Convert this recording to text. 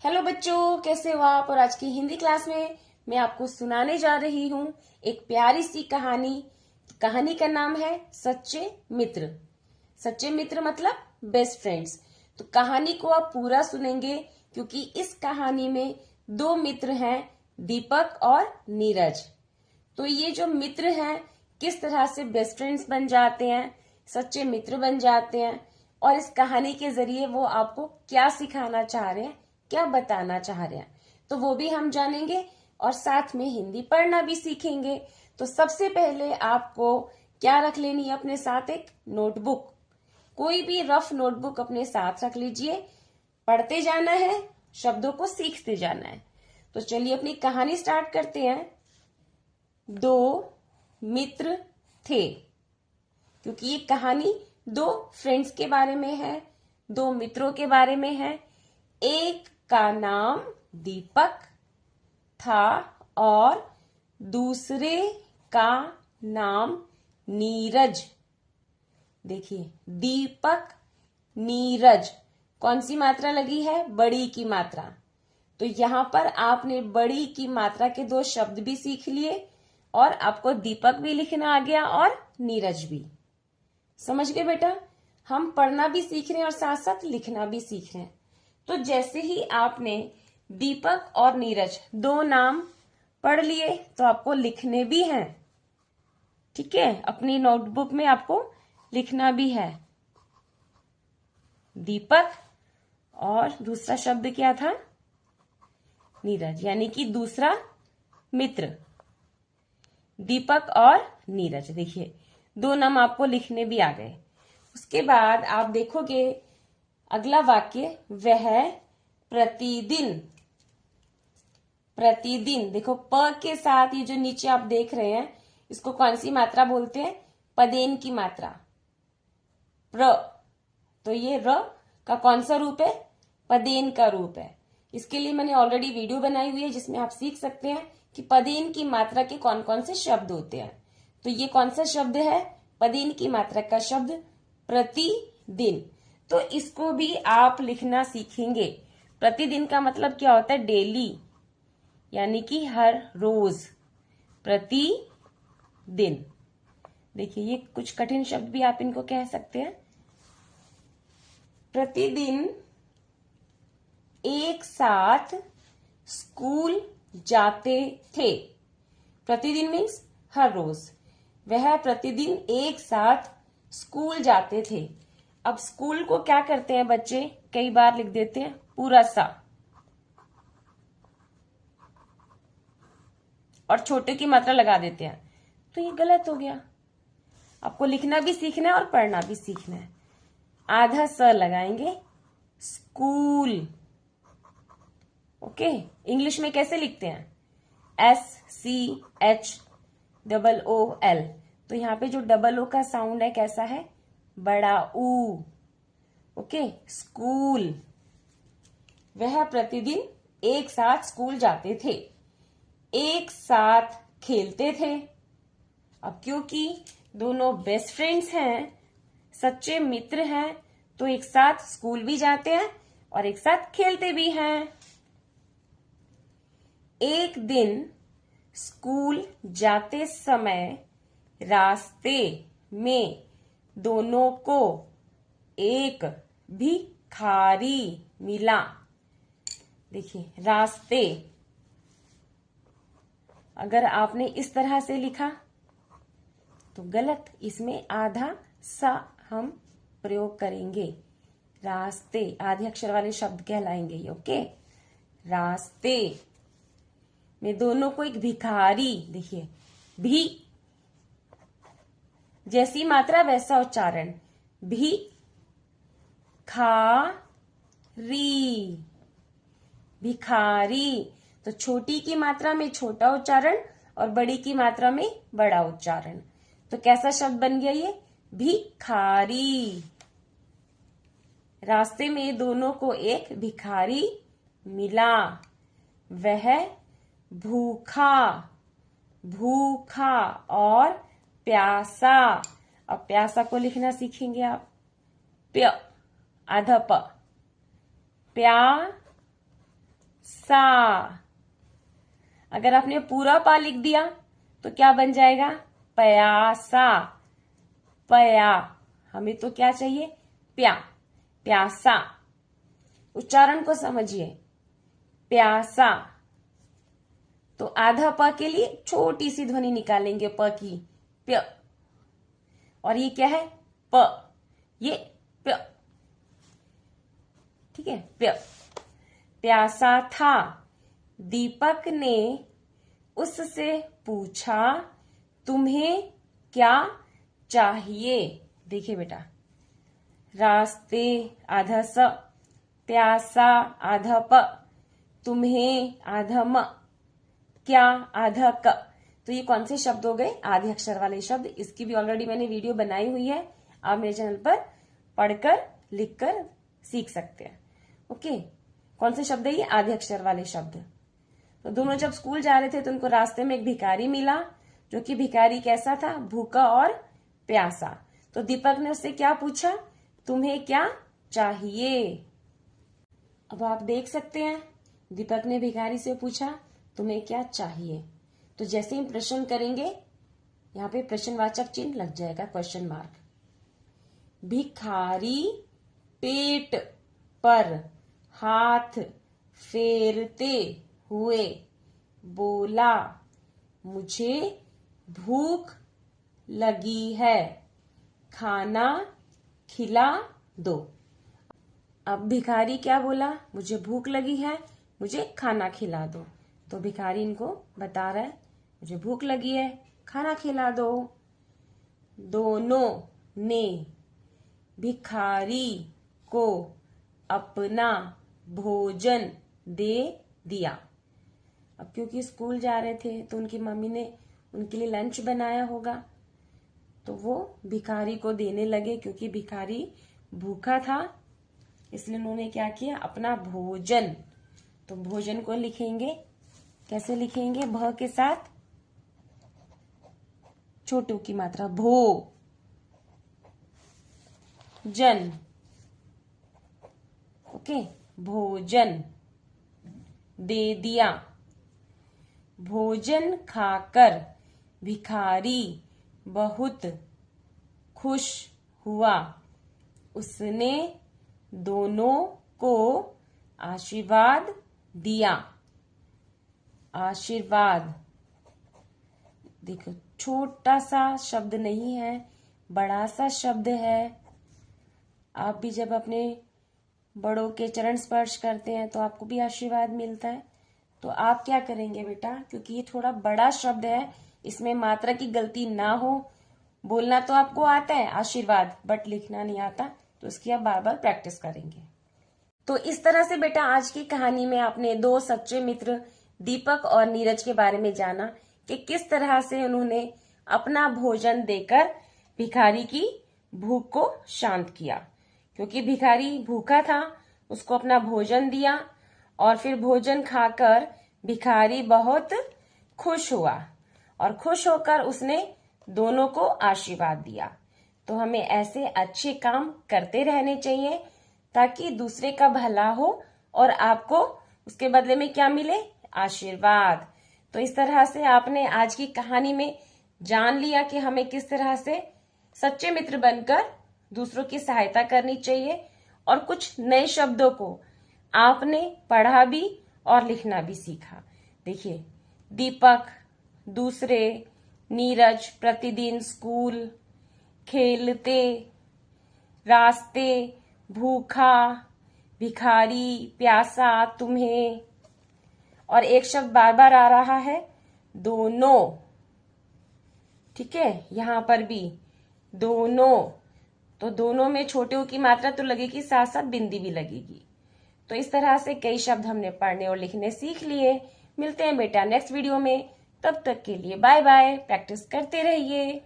Hello बच्चों, कैसे हो आप। और आज की हिंदी क्लास में मैं आपको सुनाने जा रही हूँ एक प्यारी सी कहानी। कहानी का नाम है सच्चे मित्र। सच्चे मित्र मतलब बेस्ट फ्रेंड्स। तो कहानी को आप पूरा सुनेंगे क्योंकि इस कहानी में दो मित्र हैं, दीपक और नीरज। तो ये जो मित्र हैं किस तरह से बेस्ट फ्रेंड्स बन जाते हैं, सच्चे मित्र बन जाते हैं, और इस कहानी के जरिए वो आपको क्या सिखाना चाह रहे हैं, क्या बताना चाह रहे हैं, तो वो भी हम जानेंगे और साथ में हिंदी पढ़ना भी सीखेंगे। तो सबसे पहले आपको क्या रख लेनी है अपने साथ, एक नोटबुक। कोई भी रफ नोटबुक अपने साथ रख लीजिए। पढ़ते जाना है, शब्दों को सीखते जाना है। तो चलिए अपनी कहानी स्टार्ट करते हैं। दो मित्र थे, क्योंकि ये कहानी दो फ्रेंड्स के बारे में है, दो मित्रों के बारे में है। एक का नाम दीपक था और दूसरे का नाम नीरज। देखिए, दीपक नीरज, कौन सी मात्रा लगी है? बड़ी की मात्रा। तो यहां पर आपने बड़ी की मात्रा के दो शब्द भी सीख लिए और आपको दीपक भी लिखना आ गया और नीरज भी। समझ गए बेटा? हम पढ़ना भी सीख रहे हैं और साथ साथ लिखना भी सीख रहे हैं। तो जैसे ही आपने दीपक और नीरज दो नाम पढ़ लिए तो आपको लिखने भी हैं। ठीक है, अपनी नोटबुक में आपको लिखना भी है। दीपक और दूसरा शब्द क्या था? नीरज, यानी कि दूसरा मित्र। दीपक और नीरज, देखिए दो नाम आपको लिखने भी आ गए। उसके बाद आप देखोगे अगला वाक्य, वह प्रतिदिन। प्रतिदिन, देखो प के साथ ये जो नीचे आप देख रहे हैं इसको कौन सी मात्रा बोलते हैं? पदेन की मात्रा, प्र। तो ये र का कौन सा रूप है? पदेन का रूप है। इसके लिए मैंने ऑलरेडी वीडियो बनाई हुई है जिसमें आप सीख सकते हैं कि पदेन की मात्रा के कौन कौन से शब्द होते हैं। तो ये कौन सा शब्द है? पदेन की मात्रा का शब्द प्रतिदिन। तो इसको भी आप लिखना सीखेंगे। प्रतिदिन का मतलब क्या होता है? डेली, यानी कि हर रोज, प्रतिदिन। देखिए ये कुछ कठिन शब्द भी आप इनको कह सकते हैं। प्रतिदिन एक साथ स्कूल जाते थे। प्रतिदिन मीन्स हर रोज। वह प्रतिदिन एक साथ स्कूल जाते थे। अब स्कूल को क्या करते हैं बच्चे? कई बार लिख देते हैं पूरा सा और छोटे की मात्रा लगा देते हैं, तो ये गलत हो गया। आपको लिखना भी सीखना है और पढ़ना भी सीखना है। आधा स लगाएंगे, स्कूल। ओके, इंग्लिश में कैसे लिखते हैं? SCHOOL। तो यहाँ पे जो डबल ओ का साउंड है कैसा है? बड़ा ऊ। Okay, school. वह प्रतिदिन एक साथ स्कूल जाते थे, एक साथ खेलते थे। अब क्योंकि दोनों बेस्ट फ्रेंड्स हैं, सच्चे मित्र हैं, तो एक साथ स्कूल भी जाते हैं और एक साथ खेलते भी हैं। एक दिन स्कूल जाते समय रास्ते में दोनों को एक भिखारी मिला। देखिए, रास्ते, अगर आपने इस तरह से लिखा तो गलत। इसमें आधा सा हम प्रयोग करेंगे। रास्ते आधे अक्षर वाले शब्द कहलाएंगे ये। ओके, रास्ते में दोनों को एक भिखारी, देखिए भी जैसी मात्रा वैसा उच्चारण, भी खा री, भिखारी। तो छोटी की मात्रा में छोटा उच्चारण और बड़ी की मात्रा में बड़ा उच्चारण। तो कैसा शब्द बन गया ये? भिखारी। रास्ते में दोनों को एक भिखारी मिला। वह भूखा, भूखा और प्यासा। अब प्यासा को लिखना सीखेंगे आप। प्य, आधा प, प्या सा। अगर आपने पूरा पा लिख दिया तो क्या बन जाएगा? प्यासा। पया, हमें तो क्या चाहिए? प्या, प्यासा। उच्चारण को समझिए, प्यासा। तो आधा प के लिए छोटी सी ध्वनि निकालेंगे, प की, प्य। और ये क्या है? प, ये प्य। ठीक है, प्य। प्यासा था। दीपक ने उससे पूछा, तुम्हें क्या चाहिए? देखिए बेटा, रास्ते आधा स, प्यासा आधा प, तुम्हें आधा म, क्या आधा क। तो ये कौन से शब्द हो गए? आधे अक्षर वाले शब्द। इसकी भी ऑलरेडी मैंने वीडियो बनाई हुई है, आप मेरे चैनल पर पढ़कर लिखकर सीख सकते हैं। ओके, कौन से शब्द है ये? आधे अक्षर वाले शब्द। तो दोनों जब स्कूल जा रहे थे तो उनको रास्ते में एक भिखारी मिला, जो कि भिखारी कैसा था? भूखा और प्यासा। तो दीपक ने उससे क्या पूछा? तुम्हें क्या चाहिए? अब आप देख सकते हैं, दीपक ने भिखारी से पूछा, तुम्हें क्या चाहिए? तो जैसे ही प्रश्न करेंगे, यहाँ पे प्रश्नवाचक चिन्ह लग जाएगा, क्वेश्चन मार्क। भिखारी पेट पर हाथ फेरते हुए बोला, मुझे भूख लगी है, खाना खिला दो। अब भिखारी क्या बोला? मुझे भूख लगी है, मुझे खाना खिला दो। तो भिखारी इनको बता रहा है, मुझे भूख लगी है, खाना खिला दो। दोनों ने भिखारी को अपना भोजन दे दिया। अब क्योंकि स्कूल जा रहे थे तो उनकी मम्मी ने उनके लिए लंच बनाया होगा, तो वो भिखारी को देने लगे। क्योंकि भिखारी भूखा था, इसलिए उन्होंने क्या किया? अपना भोजन। तो भोजन को लिखेंगे, कैसे लिखेंगे? भ के साथ छोटू की मात्रा, भो जन। ओके, भोजन दे दिया। भोजन खाकर भिखारी बहुत खुश हुआ। उसने दोनों को आशीर्वाद दिया। आशीर्वाद, देखो छोटा सा शब्द नहीं है, बड़ा सा शब्द है। आप भी जब अपने बड़ों के चरण स्पर्श करते हैं तो आपको भी आशीर्वाद मिलता है। तो आप क्या करेंगे बेटा? क्योंकि ये थोड़ा बड़ा शब्द है, इसमें मात्रा की गलती ना हो। बोलना तो आपको आता है आशीर्वाद, बट लिखना नहीं आता, तो इसकी आप बार बार प्रैक्टिस करेंगे। तो इस तरह से बेटा आज की कहानी में आपने दो सच्चे मित्र दीपक और नीरज के बारे में जाना कि किस तरह से उन्होंने अपना भोजन देकर भिखारी की भूख को शांत किया। क्योंकि भिखारी भूखा था, उसको अपना भोजन दिया और फिर भोजन खाकर भिखारी बहुत खुश हुआ और खुश होकर उसने दोनों को आशीर्वाद दिया। तो हमें ऐसे अच्छे काम करते रहने चाहिए ताकि दूसरे का भला हो और आपको उसके बदले में क्या मिले? आशीर्वाद। तो इस तरह से आपने आज की कहानी में जान लिया कि हमें किस तरह से सच्चे मित्र बनकर दूसरों की सहायता करनी चाहिए और कुछ नए शब्दों को आपने पढ़ा भी और लिखना भी सीखा। देखिए, दीपक दूसरे, नीरज प्रतिदिन स्कूल, खेलते, रास्ते, भूखा, भिखारी, प्यासा, तुम्हें, और एक शब्द बार बार आ रहा है, दोनों। ठीक है, यहां पर भी दोनों। तो दोनों में छोटे ओ की मात्रा तो लगेगी, साथ साथ बिंदी भी लगेगी। तो इस तरह से कई शब्द हमने पढ़ने और लिखने सीख लिए। मिलते हैं बेटा नेक्स्ट वीडियो में, तब तक के लिए बाय बाय। प्रैक्टिस करते रहिए।